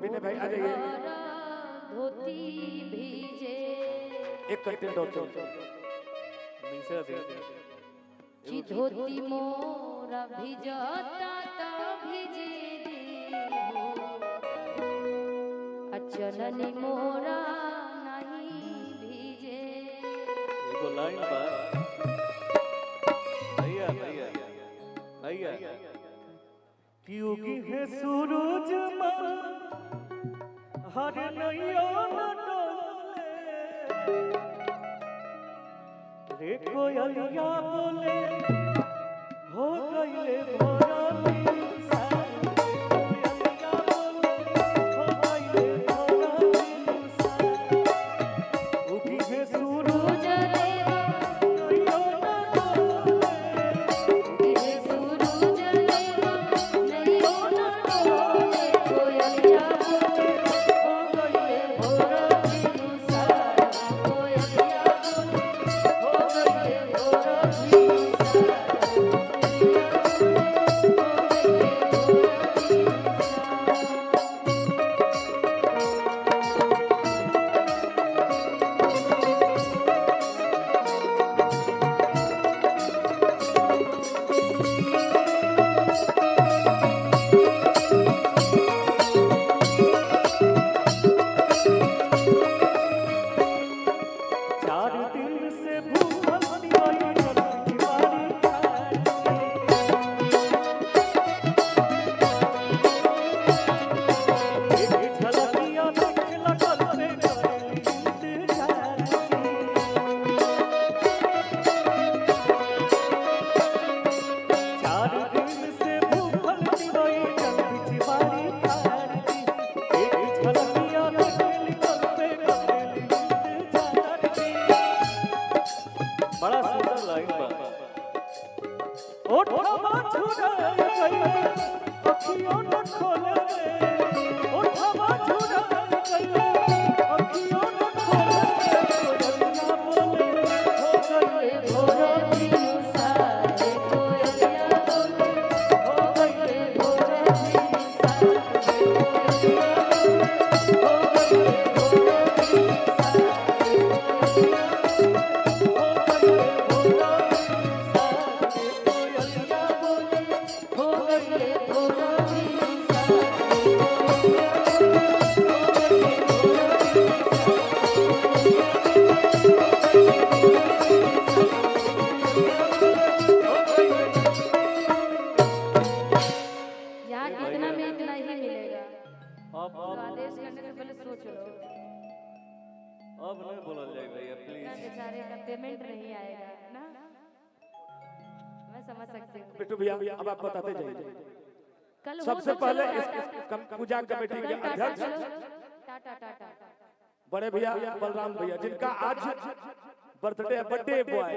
विनय भाई आ जाइए। धोती भीजे एक कंटेंट और कि धोती मोरा भिजता ता भिजे दे अचननी मोरा नहीं भीजे। एगो लाइन बा भैया भैया भैया कि उगी है सूरज मां हर नैया न डोले रे कोयलिया बोले हो गईले भोरा निशा कोयलिया बोले हो गईले भोरा निशा उगी है सूरज देवा नैया न डोले ये सूरज देवा नैयो न डोले कोयलिया बोले हो गईले भोरा निशा कोयलिया बोले हो गईले भोरा निशा चार दिन से भूखल दिवाई दीवारी एक झलकिया देख लगल से करेली इंतजार चार दिन से भूखल दिवाई दीवारी एक झलकिया देख लगल से करेली इंतजार बड़ा सुंदर लाइन बा ओठवा झुरा गइले अखियों न खोले रे ओठवा झुरा गइले अखियों न खोले रे कोयलिया बोले हो गइले भोरे निशा कोयलिया बोले हो गईले भोरे निशा कोयलिया बोले हो गईले भोरे निशा हो गईले भोरे निशा यहाँ कितना में इतना ही मिलेगा। अब तो आदेश करने से पहले सोच लो नहीं बोला जाए भैया ना प्लीज बेचारे का पेमेंट नहीं आएगा ना। मैं समझ सकती हूँ। बिट्टू भैया अब आप बताते जाइए। कल हो सबसे तो पहले चलो इस टाटा। पूजा कमेटी के कल टाटा अध्यक्ष चलो टाटा टाटा। बड़े भैया बलराम भैया जिनका आज बर्थडे बर्थडे बॉय